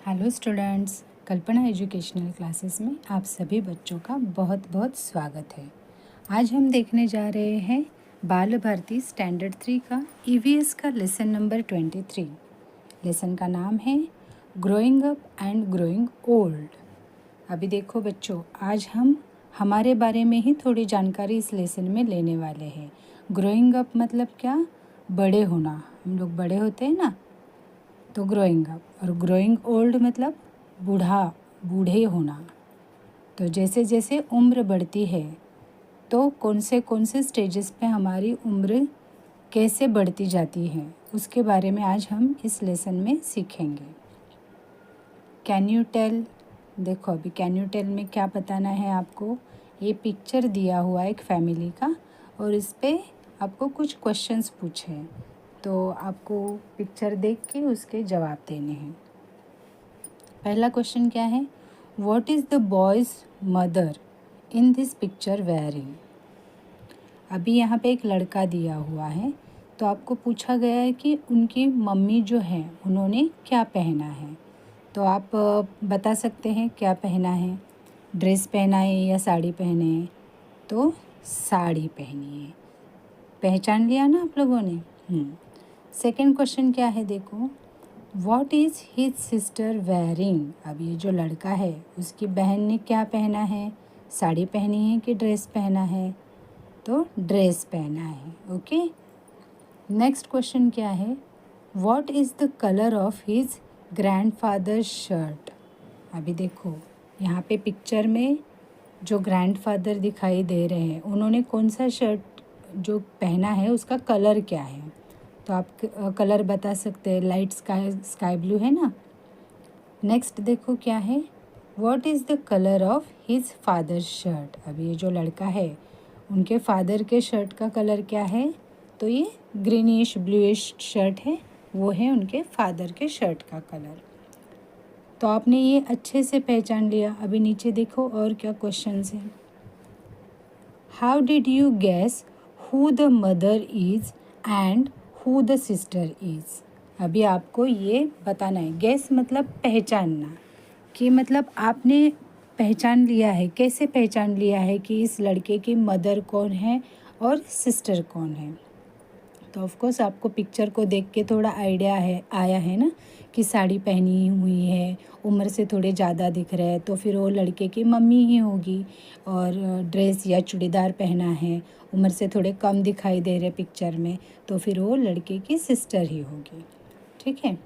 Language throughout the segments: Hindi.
हेलो स्टूडेंट्स, कल्पना एजुकेशनल क्लासेस में आप सभी बच्चों का बहुत बहुत स्वागत है। आज हम देखने जा रहे हैं बाल भारती स्टैंडर्ड 3 का ईवीएस का लेसन नंबर 23। लेसन का नाम है growing up and growing old. अभी देखो बच्चों, आज हम हमारे बारे में ही थोड़ी जानकारी इस लेसन में लेने वाले हैं। ग्रोइंग अप मतलब क्या? बड़े होना। हम लोग बड़े होते हैं ना, तो ग्रोइंग अप। और ग्रोइंग ओल्ड मतलब बूढ़े होना। तो जैसे जैसे उम्र बढ़ती है तो कौन से स्टेजेस पे हमारी उम्र कैसे बढ़ती जाती है, उसके बारे में आज हम इस लेसन में सीखेंगे। Can you tell? देखो अभी कैन यू टेल में क्या बताना है आपको। ये पिक्चर दिया हुआ है एक फैमिली का, और इस पे आपको कुछ क्वेश्चंस पूछे हैं, तो आपको पिक्चर देख के उसके जवाब देने हैं। पहला क्वेश्चन क्या है? What is the boys mother in this picture wearing? अभी यहाँ पे एक लड़का दिया हुआ है, तो आपको पूछा गया है कि उनकी मम्मी जो है उन्होंने क्या पहना है। तो आप बता सकते हैं क्या पहना है। ड्रेस पहना है या साड़ी पहने है? तो साड़ी पहनी है। पहचान लिया ना आप लोगों ने। सेकंड क्वेश्चन क्या है देखो, what is his sister wearing? अब ये जो लड़का है उसकी बहन ने क्या पहना है? साड़ी पहनी है कि ड्रेस पहना है? तो ड्रेस पहना है। ओके। नेक्स्ट क्वेश्चन क्या है, what is the colour of his grandfather shirt? अभी देखो यहाँ पे पिक्चर में जो ग्रैंडफादर दिखाई दे रहे हैं उन्होंने कौन सा शर्ट जो पहना है उसका कलर क्या है? तो आप कलर बता सकते हैं। लाइट स्काई ब्लू है ना। नेक्स्ट देखो क्या है, what is the colour of his father shirt? अब ये जो लड़का है उनके फादर के शर्ट का कलर क्या है? तो ये ग्रीनिश ब्लूइश शर्ट है, वो है उनके फादर के शर्ट का कलर। तो आपने ये अच्छे से पहचान लिया। अभी नीचे देखो और क्या क्वेश्चंस हैं। How did you guess who the mother is and who the sister is? अभी आपको ये बताना है। गेस मतलब पहचानना, कि मतलब आपने पहचान लिया है। कैसे पहचान लिया है कि इस लड़के की मदर कौन है और सिस्टर कौन है? तो ऑफ कोर्स आपको पिक्चर को देख के थोड़ा आइडिया आया है ना कि साड़ी पहनी हुई है, उम्र से थोड़े ज़्यादा दिख रहे हैं, तो फिर वो लड़के की मम्मी ही होगी। और ड्रेस या चूड़ीदार पहना है, उम्र से थोड़े कम दिखाई दे रहे पिक्चर में, तो फिर वो लड़के की सिस्टर ही होगी। ठीक है।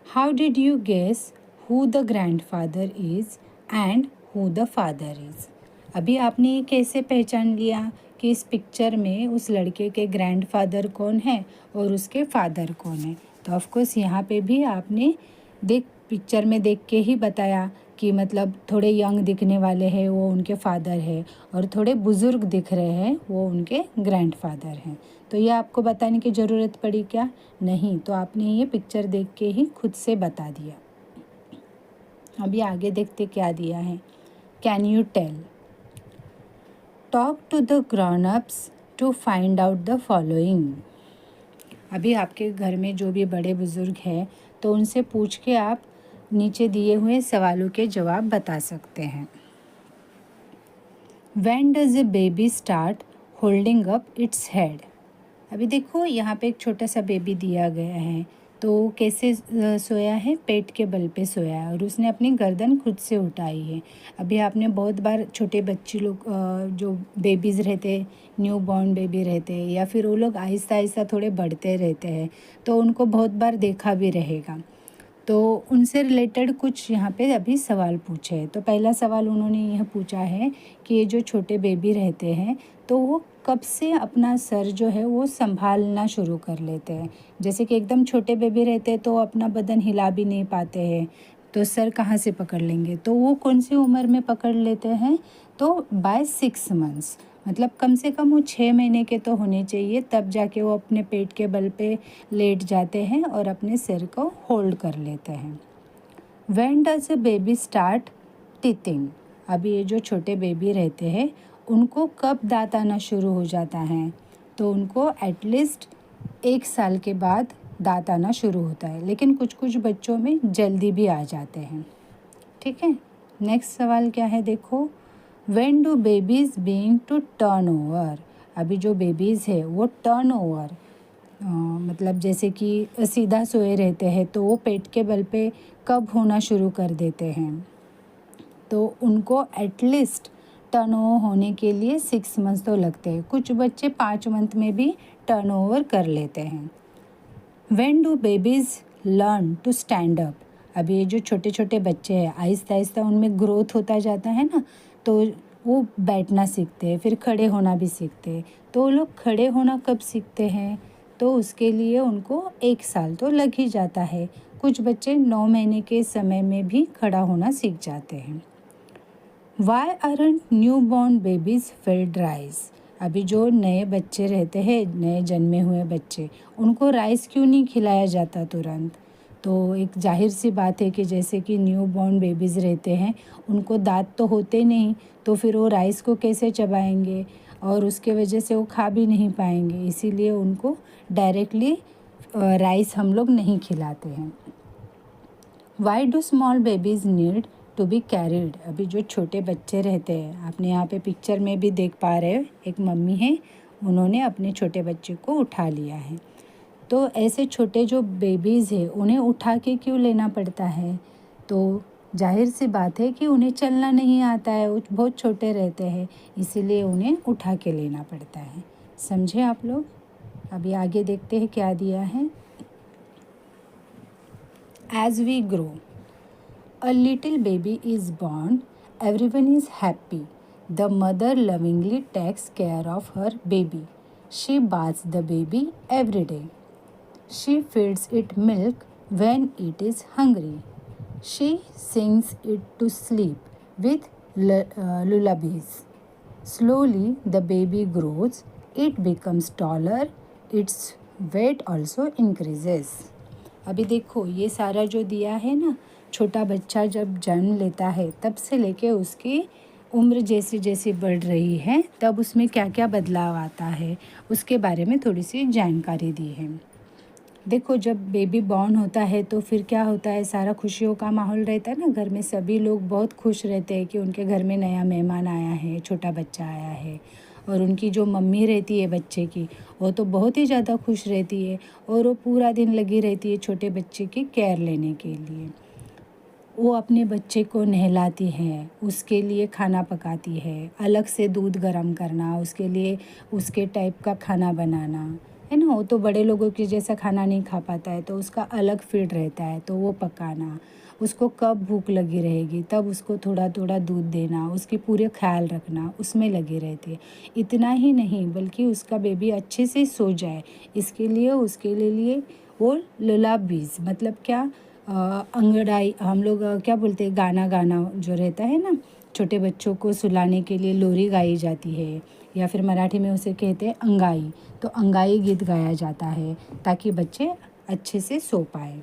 How did you guess who the grandfather is and who the father is? अभी आपने ये कैसे पहचान लिया कि इस पिक्चर में उस लड़के के ग्रैंडफादर कौन है और उसके फादर कौन है? तो ऑफ कोर्स यहाँ पे भी आपने पिक्चर में देख के ही बताया कि मतलब थोड़े यंग दिखने वाले हैं वो उनके फादर है, और थोड़े बुज़ुर्ग दिख रहे हैं वो उनके ग्रैंडफादर हैं। तो ये आपको बताने की ज़रूरत पड़ी क्या? नहीं। तो आपने ये पिक्चर देख के ही खुद से बता दिया। अभी आगे देखते क्या दिया है। Can you tell? Talk to the grown ups to find out the following. अभी आपके घर में जो भी बड़े बुज़ुर्ग हैं तो उनसे पूछ के आप नीचे दिए हुए सवालों के जवाब बता सकते हैं। When does a baby start holding up its head? अभी देखो यहाँ पे एक छोटा सा बेबी दिया गया है, तो कैसे सोया है? पेट के बल पे सोया है और उसने अपनी गर्दन खुद से उठाई है। अभी आपने बहुत बार छोटे बच्चे लोग जो बेबीज़ रहते, न्यू बॉर्न बेबी रहते, या फिर वो लोग आहिस्ता आहिस्ता थोड़े बढ़ते रहते हैं, तो उनको बहुत बार देखा भी रहेगा। तो उनसे रिलेटेड कुछ यहाँ पे अभी सवाल पूछे हैं। तो पहला सवाल उन्होंने यह पूछा है कि ये जो छोटे बेबी रहते हैं तो वो कब से अपना सर जो है वो संभालना शुरू कर लेते हैं। जैसे कि एकदम छोटे बेबी रहते हैं तो अपना बदन हिला भी नहीं पाते हैं, तो सर कहाँ से पकड़ लेंगे? तो वो कौन सी उम्र में पकड़ लेते हैं? तो बाय 6 मंथ्स, मतलब कम से कम वो 6 महीने के तो होने चाहिए, तब जाके वो अपने पेट के बल पे लेट जाते हैं और अपने सिर को होल्ड कर लेते हैं। When does a baby start teething? अभी ये जो छोटे बेबी रहते हैं उनको कब दांत आना शुरू हो जाता है? तो उनको एटलीस्ट 1 साल के बाद दांत आना शुरू होता है, लेकिन कुछ कुछ बच्चों में जल्दी भी आ जाते हैं। ठीक है, नेक्स्ट सवाल क्या है देखो, व्हेन डू बेबीज़ बीइंग टू टर्न ओवर। अभी जो बेबीज़ है वो टर्न ओवर मतलब जैसे कि सीधा सोए रहते हैं तो वो पेट के बल पे कब होना शुरू कर देते हैं, तो उनको एटलीस्ट टर्न ओवर होने के लिए 6 मंथ तो लगते हैं। कुछ बच्चे 5 मंथ में भी टर्न ओवर कर लेते हैं। When do babies learn to stand up. अभी ये जो छोटे छोटे बच्चे हैं आहिस्ता आहिस्ता उनमें ग्रोथ होता जाता है ना, तो वो बैठना सीखते हैं, फिर खड़े होना भी सीखते हैं। तो वो लोग खड़े होना कब सीखते हैं, तो उसके लिए उनको 1 साल तो लग ही जाता है। कुछ बच्चे 9 महीने के समय में भी खड़ा होना सीख जाते हैं। Why aren't newborn babies fed rice. अभी जो नए बच्चे रहते हैं, नए जन्मे हुए बच्चे, उनको राइस क्यों नहीं खिलाया जाता तुरंत। तो एक जाहिर सी बात है कि जैसे कि न्यू बॉर्न बेबीज़ रहते हैं, उनको दांत तो होते नहीं, तो फिर वो राइस को कैसे चबाएंगे, और उसके वजह से वो खा भी नहीं पाएंगे। इसीलिए उनको डायरेक्टली राइस हम लोग नहीं खिलाते हैं। Why do small babies need to be carried. अभी जो छोटे बच्चे रहते हैं, आपने यहाँ पे पिक्चर में भी देख पा रहे हो, एक मम्मी है, उन्होंने अपने छोटे बच्चे को उठा लिया है। तो ऐसे छोटे जो बेबीज़ हैं उन्हें उठा के क्यों लेना पड़ता है, तो जाहिर सी बात है कि उन्हें चलना नहीं आता है, वो बहुत छोटे रहते हैं, इसीलिए उन्हें उठा के लेना पड़ता है। समझे आप लोग। अभी आगे देखते हैं क्या दिया है। As we grow, a little baby is born, everyone is happy. The mother lovingly takes care of her baby. She bathes the baby every day. She feeds it milk when it is hungry. She sings it to sleep with lullabies. Slowly the baby grows, it becomes taller, its weight also increases. अभी देखो ये सारा जो दिया है ना, छोटा बच्चा जब जन्म लेता है तब से लेके उसकी उम्र जैसी जैसी बढ़ रही है, तब उसमें क्या क्या बदलाव आता है, उसके बारे में थोड़ी सी जानकारी दी है। देखो जब बेबी बॉर्न होता है तो फिर क्या होता है, सारा खुशियों का माहौल रहता है ना, घर में सभी लोग बहुत खुश रहते हैं कि उनके घर में नया मेहमान आया है, छोटा बच्चा आया है। और उनकी जो मम्मी रहती है बच्चे की, वो तो बहुत ही ज़्यादा खुश रहती है, और वो पूरा दिन लगी रहती है छोटे बच्चे की केयर लेने के लिए। वो अपने बच्चे को नहलाती है, उसके लिए खाना पकाती है, अलग से दूध गर्म करना, उसके लिए उसके टाइप का खाना बनाना, है ना। वो तो बड़े लोगों के जैसा खाना नहीं खा पाता है, तो उसका अलग फीड रहता है, तो वो पकाना, उसको कब भूख लगी रहेगी तब उसको थोड़ा थोड़ा दूध देना, उसकी पूरे ख्याल रखना, उसमें लगी रहती है। इतना ही नहीं बल्कि उसका बेबी अच्छे से सो जाए, इसके लिए उसके लिए वो लुलाबीज मतलब क्या, अंगड़ाई हम लोग क्या बोलते हैं, गाना गाना जो रहता है ना, छोटे बच्चों को सुलाने के लिए लोरी गाई जाती है, या फिर मराठी में उसे कहते हैं अंगाई। तो अंगाई गीत गाया जाता है ताकि बच्चे अच्छे से सो पाए।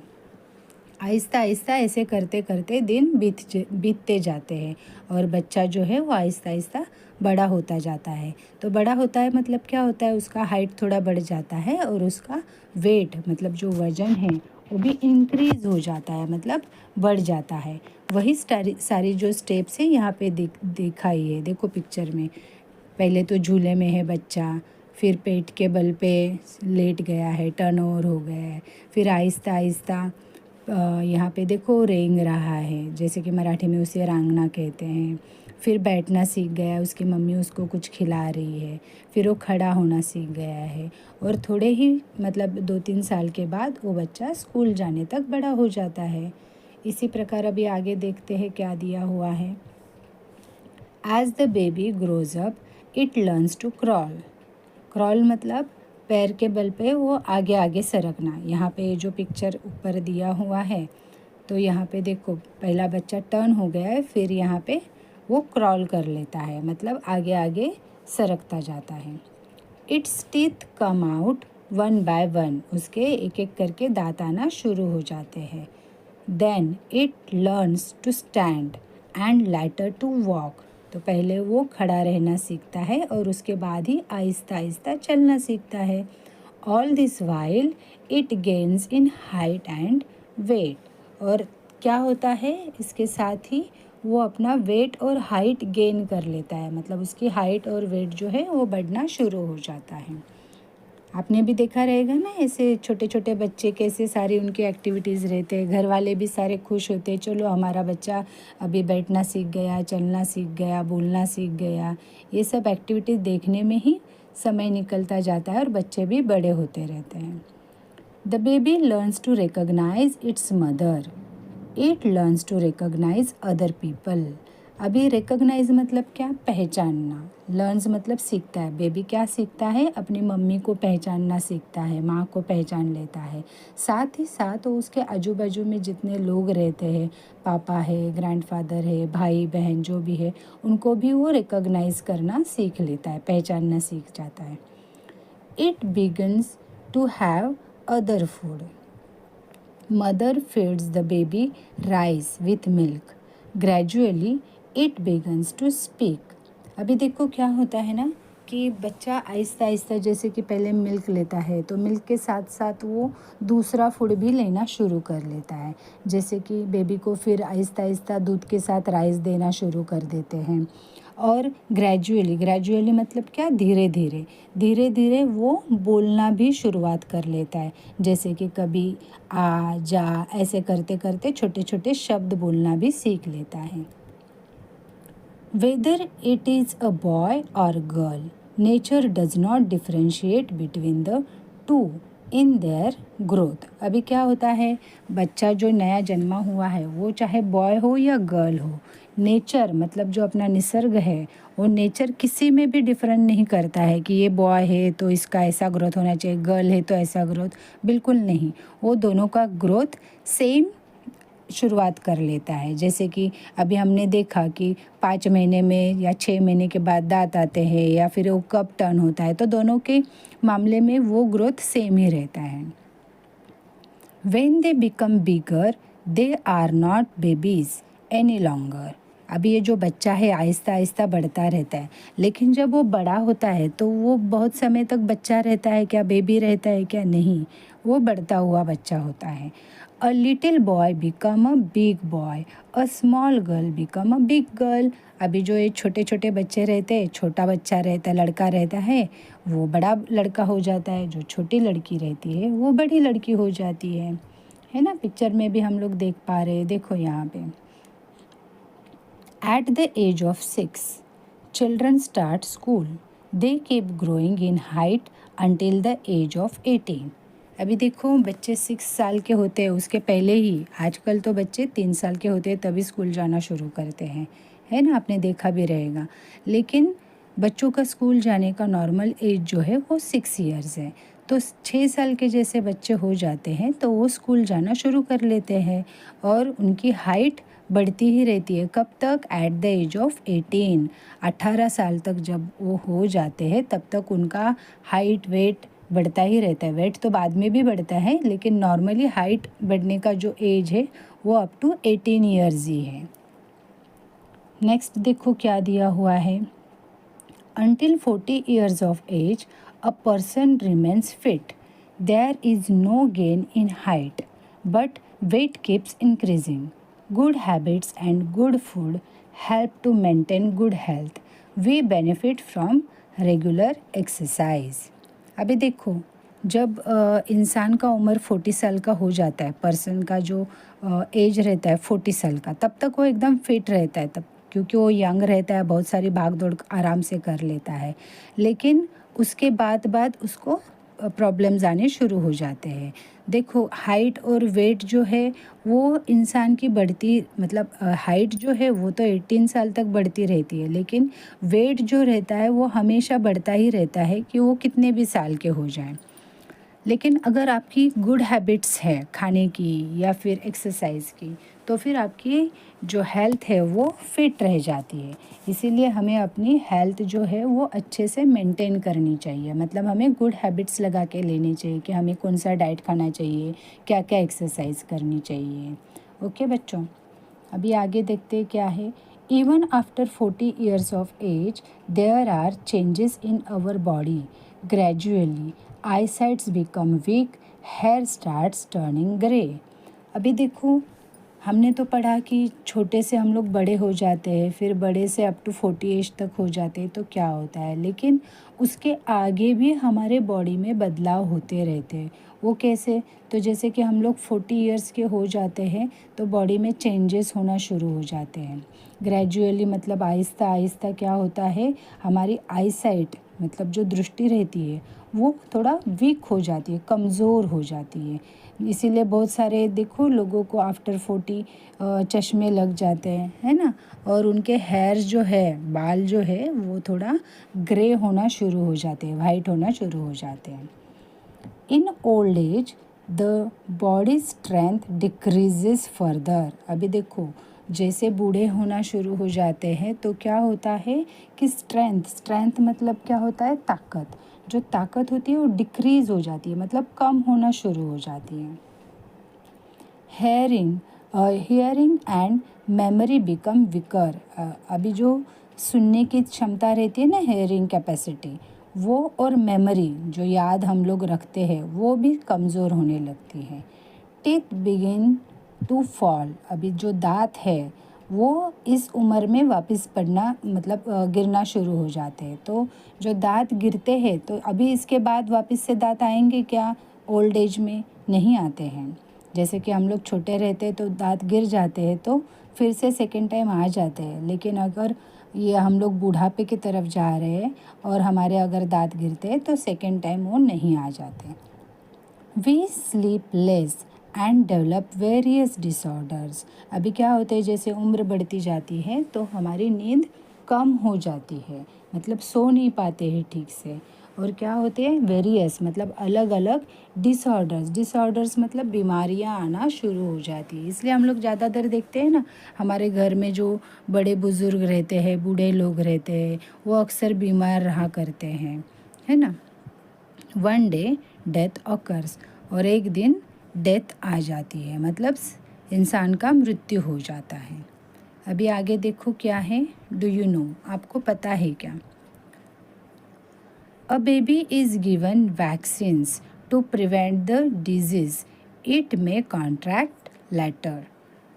आहिस्ता आहिस्ता ऐसे करते करते दिन बीतते जाते हैं, और बच्चा जो है वो आहिस्ता आहिस्ता बड़ा होता जाता है। तो बड़ा होता है मतलब क्या होता है, उसका हाइट थोड़ा बढ़ जाता है, और उसका वेट मतलब जो वज़न है वो भी इंक्रीज़ हो जाता है, मतलब बढ़ जाता है। वही सारी जो स्टेप्स हैं यहाँ पे दिखाई है, देखो पिक्चर में। पहले तो झूले में है बच्चा, फिर पेट के बल पे लेट गया है, टर्न ओवर हो गया है, फिर आहिस्ता आहिस्ता यहाँ पे देखो रेंग रहा है, जैसे कि मराठी में उसे रांगना कहते हैं। फिर बैठना सीख गया, उसकी मम्मी उसको कुछ खिला रही है, फिर वो खड़ा होना सीख गया है, और थोड़े ही मतलब 2-3 साल के बाद वो बच्चा स्कूल जाने तक बड़ा हो जाता है। इसी प्रकार अभी आगे देखते हैं क्या दिया हुआ है। As the baby grows up it learns to crawl. Crawl मतलब पैर के बल पे वो आगे आगे सरकना। यहाँ पे जो पिक्चर ऊपर दिया हुआ है, तो यहाँ पे देखो पहला बच्चा टर्न हो गया है, फिर यहाँ पे वो क्रॉल कर लेता है, मतलब आगे आगे सरकता जाता है। It's teeth come out one by one, उसके एक एक करके दांत आना शुरू हो जाते हैं। Then it learns to stand and later to walk. तो पहले वो खड़ा रहना सीखता है, और उसके बाद ही आहिस्ता आहिस्ता चलना सीखता है। All this while it gains in height and weight. और क्या होता है, इसके साथ ही वो अपना वेट और हाइट गेन कर लेता है, मतलब उसकी हाइट और वेट जो है वो बढ़ना शुरू हो जाता है। आपने भी देखा रहेगा ना, ऐसे छोटे छोटे बच्चे कैसे सारी उनकी एक्टिविटीज़ रहते हैं, घर वाले भी सारे खुश होते हैं, चलो हमारा बच्चा अभी बैठना सीख गया, चलना सीख गया, बोलना सीख गया। ये सब एक्टिविटीज़ देखने में ही समय निकलता जाता है और बच्चे भी बड़े होते रहते हैं। The baby learns to recognise its mother, it learns to recognise other people. अभी रिकॉग्नाइज मतलब क्या, पहचानना। लर्न्स मतलब सीखता है। बेबी क्या सीखता है, अपनी मम्मी को पहचानना सीखता है, माँ को पहचान लेता है। साथ ही साथ वो उसके आजू बाजू में जितने लोग रहते हैं, पापा है, ग्रैंडफादर है, भाई बहन जो भी है, उनको भी वो रिकॉग्नाइज करना सीख लेता है, पहचानना सीख जाता है। It begins to have other food. Mother feeds the baby rice with milk. Gradually, it begins to speak. अभी देखो क्या होता है ना कि बच्चा आहिस्ता आहिस्ता, जैसे कि पहले मिल्क लेता है तो मिल्क के साथ साथ वो दूसरा फूड भी लेना शुरू कर लेता है। जैसे कि बेबी को फिर आहिस्ता आहिस्ता दूध के साथ राइस देना शुरू कर देते हैं। और ग्रेजुअली मतलब क्या, धीरे धीरे धीरे धीरे वो बोलना भी शुरुआत कर लेता है। जैसे कि कभी आ जा ऐसे करते करते छोटे छोटे शब्द बोलना भी सीख लेता है। Whether it is a boy और girl, nature does not differentiate between the two in their growth. अभी क्या होता है, बच्चा जो नया जन्मा हुआ है वो चाहे बॉय हो या गर्ल हो, नेचर मतलब जो अपना निसर्ग है, वो नेचर किसी में भी डिफरेंट नहीं करता है कि ये बॉय है तो इसका ऐसा ग्रोथ होना चाहिए, गर्ल है तो ऐसा ग्रोथ, बिल्कुल नहीं। वो दोनों का ग्रोथ सेम शुरुआत कर लेता है। जैसे कि अभी हमने देखा कि 5 महीने में या 6 महीने के बाद दांत आते हैं या फिर वो कब टर्न होता है, तो दोनों के मामले में वो ग्रोथ सेम ही रहता है। When they become bigger, they are not babies any longer. अभी ये जो बच्चा है आहिस्ता आहिस्ता बढ़ता रहता है, लेकिन जब वो बड़ा होता है तो वो बहुत समय तक बच्चा रहता है क्या, बेबी रहता है क्या, नहीं, वो बढ़ता हुआ बच्चा होता है। A little boy become a big boy, a small girl become a big girl. अभी जो ये छोटे छोटे बच्चे रहते हैं, छोटा बच्चा रहता है, लड़का रहता है, वो बड़ा लड़का हो जाता है। जो छोटी लड़की रहती है वो बड़ी लड़की हो जाती है ना। पिक्चर में भी हम लोग देख पा रहे हैं, देखो यहाँ पे। At the age of 6 children start school, they keep growing in height until the age of 18। अभी देखो बच्चे 6 साल के होते हैं, उसके पहले ही आजकल तो बच्चे 3 साल के होते हैं तभी स्कूल जाना शुरू करते हैं, है ना, आपने देखा भी रहेगा। लेकिन बच्चों का स्कूल जाने का नॉर्मल एज जो है वो 6 ईयर्स है। तो 6 साल के जैसे बच्चे हो जाते हैं तो वो स्कूल जाना शुरू कर लेते हैं और उनकी हाइट बढ़ती ही रहती है। कब तक, एट द एज ऑफ 18, 18 साल तक जब वो हो जाते हैं तब तक उनका हाइट वेट बढ़ता ही रहता है। वेट तो बाद में भी बढ़ता है, लेकिन नॉर्मली हाइट बढ़ने का जो एज है वो अप टू 18 ईयर्स ही है। नेक्स्ट देखो क्या दिया हुआ है। Until 40 years of age, a person remains fit. There is no gain in height, but weight keeps increasing. Good habits and good food help to maintain good health. We benefit from regular exercise. अभी देखो, जब इंसान का उम्र 40 साल का हो जाता है, पर्सन का जो एज रहता है 40 साल का, तब तक वो एकदम फिट रहता है, तब क्योंकि वो यंग रहता है, बहुत सारी भाग दौड़ आराम से कर लेता है। लेकिन उसके बाद उसको प्रॉब्लम्स आने शुरू हो जाते हैं। देखो हाइट और वेट जो है वो इंसान की बढ़ती, मतलब हाइट जो है वो तो 18 साल तक बढ़ती रहती है, लेकिन वेट जो रहता है वो हमेशा बढ़ता ही रहता है कि वो कितने भी साल के हो जाएं। लेकिन अगर आपकी गुड हैबिट्स है खाने की या फिर एक्सरसाइज की, तो फिर आपकी जो हेल्थ है वो फिट रह जाती है। इसीलिए हमें अपनी हेल्थ जो है वो अच्छे से मेंटेन करनी चाहिए। मतलब हमें गुड हैबिट्स लगा के लेनी चाहिए कि हमें कौन सा डाइट खाना चाहिए, क्या क्या एक्सरसाइज करनी चाहिए। ओके बच्चों, अभी आगे देखते हैं क्या है। Even after 40 years of age there are changes in our body gradually eyesight become weak, hair starts turning grey। अभी देखो, हमने तो पढ़ा कि छोटे से हम लोग बड़े हो जाते हैं, फिर बड़े से अप टू 40 एज तक हो जाते हैं तो क्या होता है, लेकिन उसके आगे भी हमारे बॉडी में बदलाव होते रहते हैं। वो कैसे? तो जैसे कि हम लोग 40 इयर्स के हो जाते हैं तो बॉडी में चेंजेस होना शुरू हो जाते हैं ग्रेजुअली, मतलब आहिस्ता आहिस्ता क्या होता है, हमारी आईसाइट मतलब जो दृष्टि रहती है वो थोड़ा वीक हो जाती है, कमज़ोर हो जाती है। इसीलिए बहुत सारे देखो लोगों को आफ्टर 40 चश्मे लग जाते हैं, है ना। और उनके हेयर जो है, बाल जो है वो थोड़ा ग्रे होना शुरू हो जाते हैं, वाइट होना शुरू हो जाते हैं। In old age the body strength decreases further. अभी देखो, जैसे बूढ़े होना शुरू हो जाते हैं तो क्या होता है कि स्ट्रेंथ मतलब क्या होता है, ताकत। जो ताकत होती है वो डिक्रीज़ हो जाती है, मतलब कम होना शुरू हो जाती है। Hearing and memory become weaker. अभी जो सुनने की क्षमता रहती है ना, हियरिंग कैपेसिटी, वो और मेमोरी जो याद हम लोग रखते हैं वो भी कमज़ोर होने लगती है। Teeth begin to fall. अभी जो दांत है वो इस उम्र में वापस पड़ना मतलब गिरना शुरू हो जाते हैं। तो जो दांत गिरते हैं तो अभी इसके बाद वापस से दांत आएंगे क्या? ओल्ड एज में नहीं आते हैं। जैसे कि हम लोग छोटे रहते हैं तो दांत गिर जाते हैं तो फिर से सेकेंड टाइम आ जाते हैं, लेकिन अगर ये हम लोग बुढ़ापे की तरफ जा रहे हैं और हमारे अगर दांत गिरते हैं तो सेकेंड टाइम वो नहीं आ जाते। We sleep less and develop various disorders. अभी क्या होता है, जैसे उम्र बढ़ती जाती है तो हमारी नींद कम हो जाती है, मतलब सो नहीं पाते हैं ठीक से। और क्या होते हैं, वेरियस मतलब अलग अलग डिसऑर्डर्स मतलब बीमारियां आना शुरू हो जाती है। इसलिए हम लोग ज़्यादातर देखते हैं ना, हमारे घर में जो बड़े बुज़ुर्ग रहते हैं, बूढ़े लोग रहते हैं, वो अक्सर बीमार रहा करते हैं, है ना। One day death occurs. और एक दिन डेथ आ जाती है, मतलब इंसान का मृत्यु हो जाता है। अभी आगे देखो क्या है, डू यू नो, आपको पता है क्या? A baby is given vaccines to prevent the disease, it may contract later.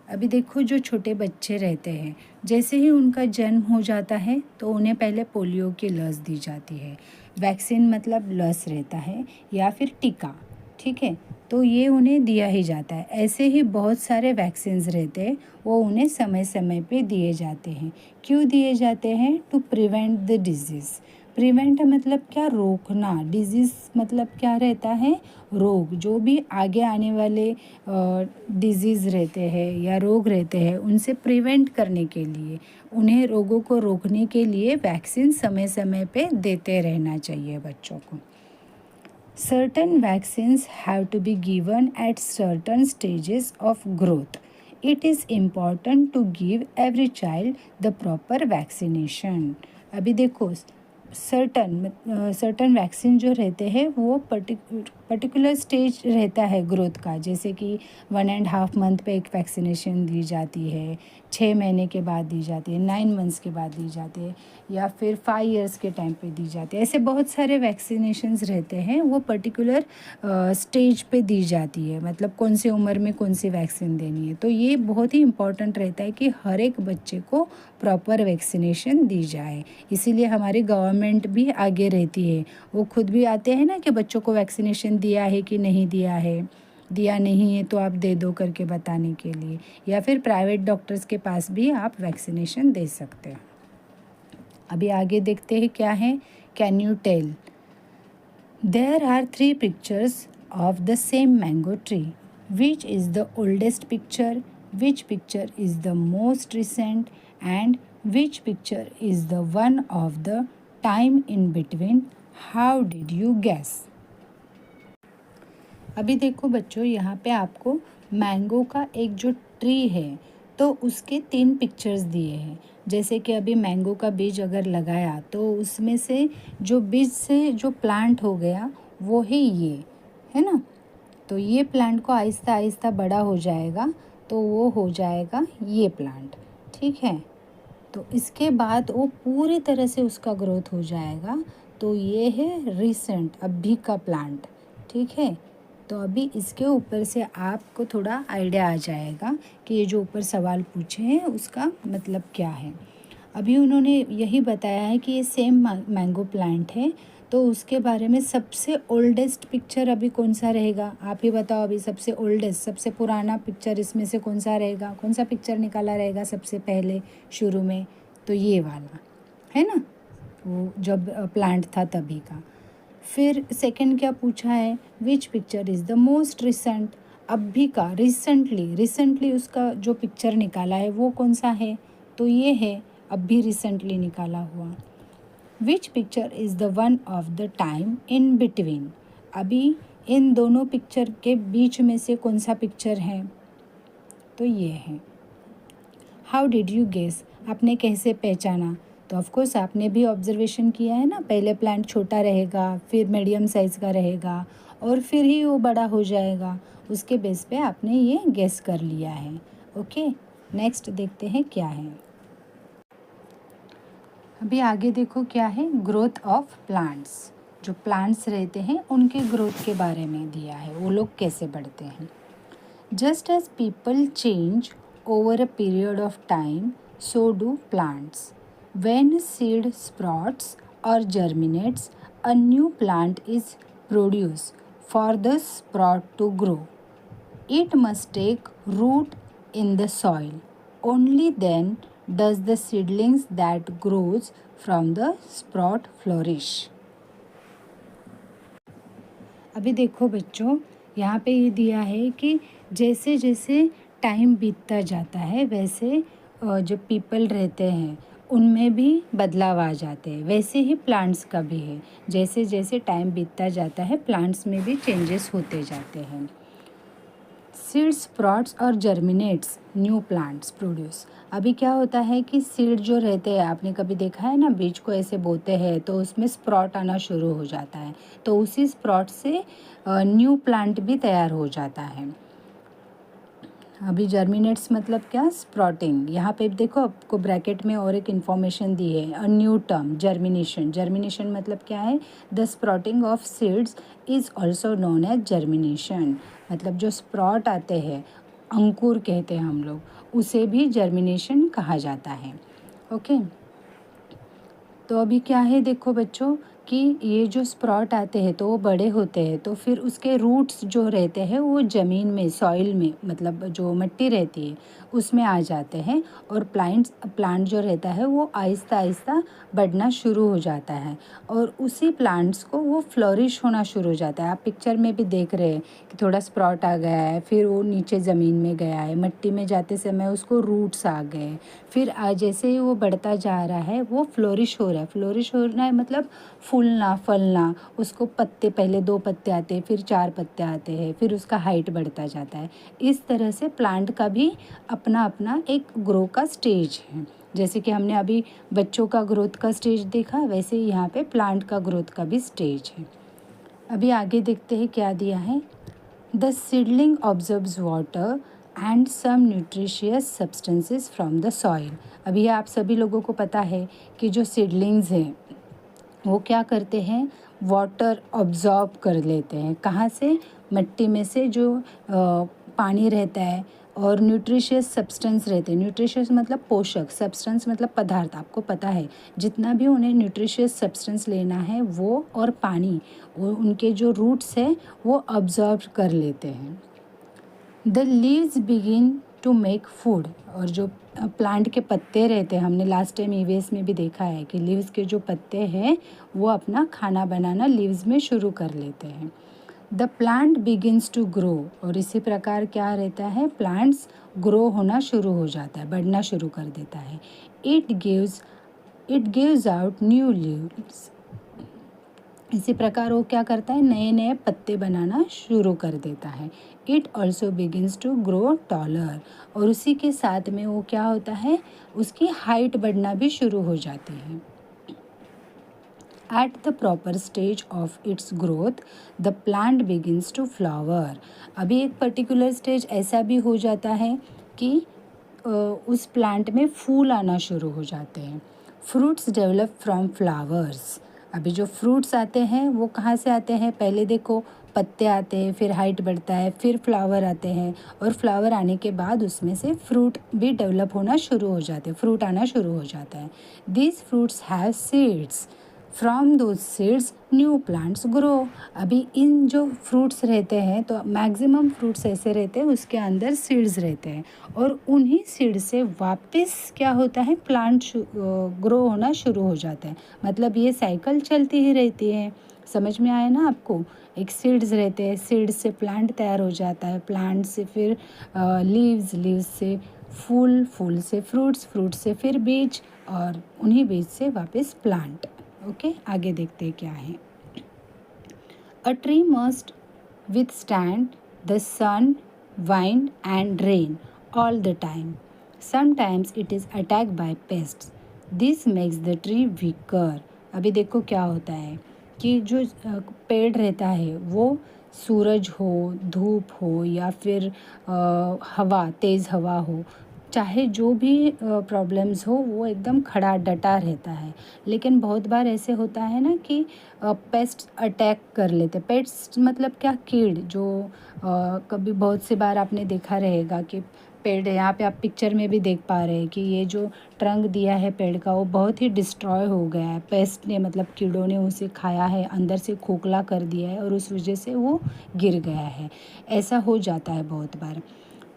अभी देखो, जो छोटे बच्चे रहते हैं, जैसे ही उनका जन्म हो जाता है तो उन्हें पहले पोलियो की लस दी जाती है। वैक्सीन मतलब लस रहता है या फिर टीका, ठीक है। तो ये उन्हें दिया ही जाता है। ऐसे ही बहुत सारे वैक्सीन्स रहते हैं, वो उन्हें समय समय पे दिए जाते हैं। क्यों दिए जाते हैं? To prevent the disease. Prevent मतलब क्या? रोकना। डिजीज़ मतलब क्या रहता है? रोग। जो भी आगे आने वाले डिजीज़ रहते हैं या रोग रहते हैं, उनसे प्रिवेंट करने के लिए, उन्हें रोगों को रोकने के लिए वैक्सीन समय समय पे देते रहना चाहिए बच्चों को। Certain vaccines have to be given at certain stages of growth. It is important to give every child the proper vaccination. अभी देखो, सर्टन वैक्सीन जो रहते हैं वो पर्टिकुलर स्टेज रहता है ग्रोथ का, जैसे कि 1.5 मंथ पे एक वैक्सीनेशन दी जाती है, 6 महीने के बाद दी जाती है, 9 मंथ्स के बाद दी जाती है, या फिर 5 इयर्स के टाइम पे दी जाती है। ऐसे बहुत सारे वैक्सीनेशंस रहते हैं, वो पर्टिकुलर स्टेज पे दी जाती है, मतलब कौन सी उम्र में कौन सी वैक्सीन देनी है। तो ये बहुत ही इम्पॉर्टेंट रहता है कि हर एक बच्चे को प्रॉपर वैक्सीनेशन दी जाए। इसीलिए हमारी गवर्नमेंट भी आगे रहती है, वो खुद भी आते हैं ना कि बच्चों को वैक्सीनेशन दिया है कि नहीं दिया है, दिया नहीं है तो आप दे दो करके बताने के लिए, या फिर प्राइवेट डॉक्टर्स के पास भी आप वैक्सीनेशन दे सकते हैं। अभी आगे देखते हैं क्या है, can you tell. There are 3 pictures of the same mango tree, which is the oldest picture, which picture is the most recent, and which picture is the one of the time in between, how did you guess. अभी देखो बच्चों, यहाँ पे आपको मैंगो का एक जो ट्री है तो उसके 3 पिक्चर्स दिए हैं। जैसे कि अभी मैंगो का बीज अगर लगाया तो उसमें से जो बीज से जो प्लांट हो गया वो है ये, है ना। तो ये प्लांट को आहिस्ता आहिस्ता बड़ा हो जाएगा तो वो हो जाएगा ये प्लांट, ठीक है। तो इसके बाद वो पूरी तरह से उसका ग्रोथ हो जाएगा तो ये है रिसेंट, अभी का प्लांट, ठीक है। तो अभी इसके ऊपर से आपको थोड़ा आइडिया आ जाएगा कि ये जो ऊपर सवाल पूछे हैं उसका मतलब क्या है। अभी उन्होंने यही बताया है कि ये सेम मैंगो प्लांट है, तो उसके बारे में सबसे ओल्डेस्ट पिक्चर अभी कौन सा रहेगा, आप ही बताओ। अभी सबसे ओल्डेस्ट, सबसे पुराना पिक्चर इसमें से कौन सा रहेगा, कौन सा पिक्चर निकाला रहेगा सबसे पहले शुरू में? तो ये वाला है ना, वो जब प्लांट था तभी का। फिर सेकंड क्या पूछा है, विच picture is the most recent, अभी का, रिसेंटली उसका जो पिक्चर निकाला है वो कौन सा है? तो ये है अभी रिसेंटली निकाला हुआ। विच picture is the one of the time in between, अभी इन दोनों पिक्चर के बीच में से कौन सा पिक्चर है? तो ये है। हाउ डिड यू गेस, आपने कैसे पहचाना? तो ऑफकोर्स आपने भी ऑब्जर्वेशन किया है ना, पहले प्लांट छोटा रहेगा, फिर मीडियम साइज़ का रहेगा और फिर ही वो बड़ा हो जाएगा। उसके बेस पे आपने ये गेस कर लिया है। ओके, नेक्स्ट देखते हैं क्या है। अभी आगे देखो क्या है, ग्रोथ ऑफ प्लांट्स। जो प्लांट्स रहते हैं उनके ग्रोथ के बारे में दिया है, वो लोग कैसे बढ़ते हैं। Just as people change over a period of time, so do plants. When seed sprouts or germinates, a new plant is produced for the sprout to grow. It must take root in the soil. Only then does the seedlings that grows from the sprout flourish. अभी देखो बच्चों, यहाँ पे ये दिया है कि जैसे जैसे टाइम बीतता जाता है वैसे जो पीपल रहते हैं उनमें भी बदलाव आ जाते हैं, वैसे ही प्लांट्स का भी है। जैसे जैसे टाइम बीतता जाता है प्लांट्स में भी चेंजेस होते जाते हैं। सीड्स स्प्रॉट्स और जर्मिनेट्स न्यू प्लांट्स प्रोड्यूस। अभी क्या होता है कि सीड जो रहते हैं, आपने कभी देखा है ना, बीज को ऐसे बोते हैं तो उसमें स्प्रॉट आना शुरू हो जाता है, तो उसी स्प्रॉट से न्यू प्लांट भी तैयार हो जाता है। अभी जर्मिनेट्स मतलब क्या, स्प्रॉटिंग। यहाँ पे देखो आपको ब्रैकेट में और एक इन्फॉर्मेशन दी है, a new term germination. Germination मतलब क्या है, the sprouting of seeds is also known as germination. मतलब जो स्प्रॉट आते हैं, अंकुर कहते हैं हम लोग, उसे भी जर्मिनेशन कहा जाता है। ओके, तो अभी क्या है देखो बच्चों कि ये जो स्प्रॉट आते हैं तो वो बड़े होते हैं, तो फिर उसके रूट्स जो रहते हैं वो ज़मीन में, सॉइल में, मतलब जो मिट्टी रहती है उसमें आ जाते हैं, और प्लांट जो रहता है वो आहिस्ता आहिस्ता बढ़ना शुरू हो जाता है, और उसी प्लांट्स को वो फ्लोरिश होना शुरू हो जाता है। आप पिक्चर में भी देख रहे हैं कि थोड़ा स्प्रॉट आ गया है, फिर वो नीचे ज़मीन में गया है, मिट्टी में जाते समय उसको रूट्स आ गए, फिर जैसे ही वो बढ़ता जा रहा है वो फ्लोरिश हो रहा है। फ्लोरिश होना है मतलब फूलना, फलना, उसको पत्ते, पहले 2 पत्ते आते हैं, फिर 4 पत्ते आते हैं, फिर उसका हाइट बढ़ता जाता है। इस तरह से प्लांट का भी अपना अपना एक ग्रो का स्टेज है। जैसे कि हमने अभी बच्चों का ग्रोथ का स्टेज देखा, वैसे ही यहाँ पे प्लांट का ग्रोथ का भी स्टेज है। अभी आगे देखते हैं क्या दिया है। The seedling observes water and some nutritious substances from the soil. अभी आप सभी लोगों को पता है कि जो सीडलिंग्स हैं वो क्या करते हैं, वाटर ऑब्जॉर्ब कर लेते हैं। कहाँ से? मिट्टी में से जो पानी रहता है, और न्यूट्रिशियस सब्सटेंस रहते हैं। न्यूट्रिशियस मतलब पोषक, सब्सटेंस मतलब पदार्थ। आपको पता है जितना भी उन्हें न्यूट्रिशियस सब्सटेंस लेना है वो और पानी, वो उनके जो रूट्स है वो ऑब्जॉर्ब कर लेते हैं। The leaves begin to make food, और जो प्लांट के पत्ते रहते हैं, हमने लास्ट टाइम ईवीएस में भी देखा है कि लीव्स के जो पत्ते हैं वो अपना खाना बनाना लीव्स में शुरू कर लेते हैं। The plant begins to grow, और इसी प्रकार क्या रहता है, प्लांट्स ग्रो होना शुरू हो जाता है, बढ़ना शुरू कर देता है। It gives out new leaves, इसी प्रकार वो क्या करता है, नए नए पत्ते बनाना शुरू कर देता है। It also begins to grow taller, और उसी के साथ में वो क्या होता है, उसकी हाइट बढ़ना भी शुरू हो जाती है। At the proper stage of its growth the plant begins to flower. अभी एक पर्टिकुलर स्टेज ऐसा भी हो जाता है कि उस प्लांट में फूल आना शुरू हो जाते हैं। फ्रूट्स डेवलप फ्रॉम फ्लावर्स, अभी जो फ्रूट्स आते हैं वो कहाँ से आते हैं, पहले देखो पत्ते आते हैं, फिर हाइट बढ़ता है, फिर फ्लावर आते हैं, और फ्लावर आने के बाद उसमें से फ्रूट भी डेवलप होना शुरू हो जाते हैं, फ्रूट आना शुरू हो जाता है। These fruits have seeds, from those seeds new plants grow. अभी इन जो फ्रूट्स रहते हैं, तो मैक्सिमम फ्रूट्स ऐसे रहते हैं उसके अंदर सीड्स रहते हैं, और उन्हीं सीड से वापस क्या होता है, प्लांट ग्रो होना शुरू हो जाता है। मतलब ये साइकिल चलती ही रहती है। समझ में आया ना आपको? एक सीड्स रहते हैं, सीड्स से प्लांट तैयार हो जाता है, प्लांट से फिर लीव्स, लीव्स से फूल, फूल से फ्रूट्स, फ्रूट्स से फिर बीज, और उन्हीं बीज से वापस प्लांट। ओके, आगे देखते हैं क्या है। A tree must withstand the sun, wind and rain all the time. Sometimes it is attacked by pests. This makes the tree weaker. अभी देखो क्या होता है कि जो पेड़ रहता है वो सूरज हो, धूप हो, या फिर हवा, तेज़ हवा हो, चाहे जो भी प्रॉब्लम्स हो, वो एकदम खड़ा डटा रहता है। लेकिन बहुत बार ऐसे होता है ना कि पेस्ट अटैक कर लेते। पेस्ट मतलब क्या, कीड़ जो कभी बहुत सी बार आपने देखा रहेगा कि पेड़, यहाँ पे आप पिक्चर में भी देख पा रहे हैं कि ये जो ट्रंक दिया है पेड़ का वो बहुत ही डिस्ट्रॉय हो गया है। पेस्ट ने, मतलब कीड़ों ने उसे खाया है, अंदर से खोखला कर दिया है और उस वजह से वो गिर गया है। ऐसा हो जाता है बहुत बार।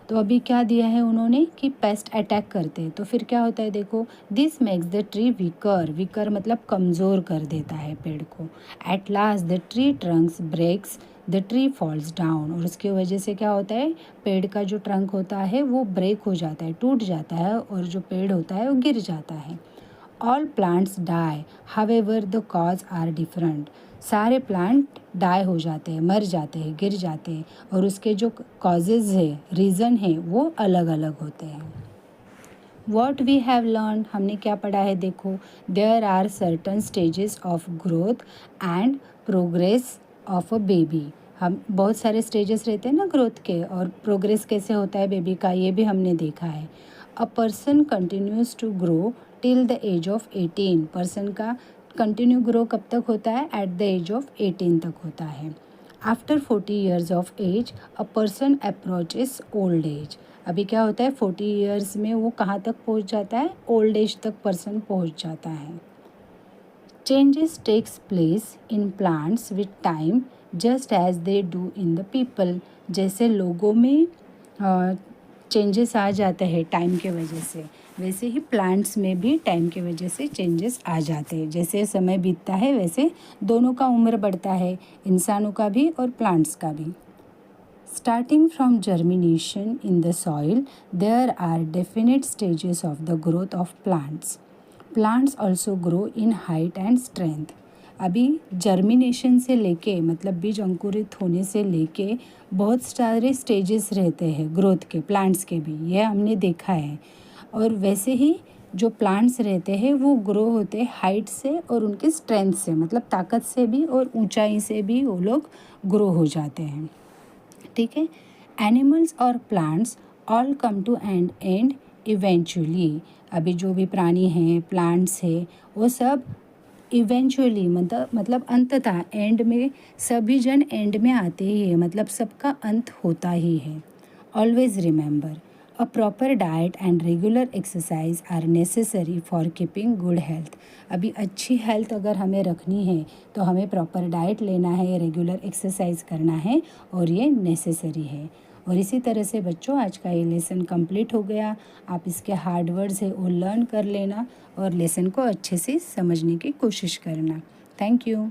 तो अभी क्या दिया है उन्होंने कि पेस्ट अटैक करते हैं, तो फिर क्या होता है देखो, this makes the tree weaker, weaker मतलब कमज़ोर कर देता है पेड़ को। At last the tree trunks breaks, the tree falls down, और उसकी वजह से क्या होता है, पेड़ का जो ट्रंक होता है वो ब्रेक हो जाता है, टूट जाता है, और जो पेड़ होता है वो गिर जाता है। All plants die, however the cause are different. सारे प्लांट डाई हो जाते हैं, मर जाते हैं, गिर जाते हैं, और उसके जो कॉजेज़ है, रीज़न है, वो अलग अलग होते हैं। वॉट वी हैव लर्न, हमने क्या पढ़ा है देखो, there are certain stages of growth and progress of a baby. हम बहुत सारे स्टेजेस रहते हैं ना ग्रोथ के, और प्रोग्रेस कैसे होता है बेबी का, ये भी हमने देखा है। A person continues to grow till the age of 18, person का कंटिन्यू ग्रो कब तक होता है, एट द एज ऑफ 18 तक होता है। After 40 years of age a person approaches old age. अभी क्या होता है, 40 ईयर्स में वो कहाँ तक पहुँच जाता है, ओल्ड एज तक पर्सन पहुँच जाता है। Changes takes place in plants with time just as they do in the people. जैसे लोगों में चेंजेस आ जाते हैं टाइम के वजह से, वैसे ही प्लांट्स में भी टाइम के वजह से चेंजेस आ जाते हैं। जैसे समय बीतता है वैसे दोनों का उम्र बढ़ता है, इंसानों का भी और प्लांट्स का भी। Starting from germination in the soil, there are definite stages of the growth of plants. Plants also grow in height and strength. अभी जर्मिनेशन से लेके, मतलब बीज अंकुरित होने से लेके बहुत सारे स्टेजेस रहते हैं ग्रोथ के, प्लांट्स के भी, यह हमने देखा है। और वैसे ही जो प्लांट्स रहते हैं वो ग्रो होते हैं हाइट से और उनकी स्ट्रेंथ से, मतलब ताकत से भी और ऊंचाई से भी वो लोग ग्रो हो जाते हैं। ठीक है। एनिमल्स और plants all come to end eventually. अभी जो भी प्राणी हैं, प्लांट्स है, वो सब इवेंचुअली मतलब अंततः, एंड में सभी जन एंड में आते ही है, मतलब सबका अंत होता ही है। Always remember, a proper diet and regular exercise are necessary for keeping good health. अभी अच्छी हेल्थ अगर हमें रखनी है तो हमें प्रॉपर डाइट लेना है, रेगुलर एक्सरसाइज करना है, और ये नेसेसरी है। और इसी तरह से बच्चों, आज का ये लेसन कंप्लीट हो गया। आप इसके हार्ड वर्ड्स है वो लर्न कर लेना और लेसन को अच्छे से समझने की कोशिश करना। Thank you.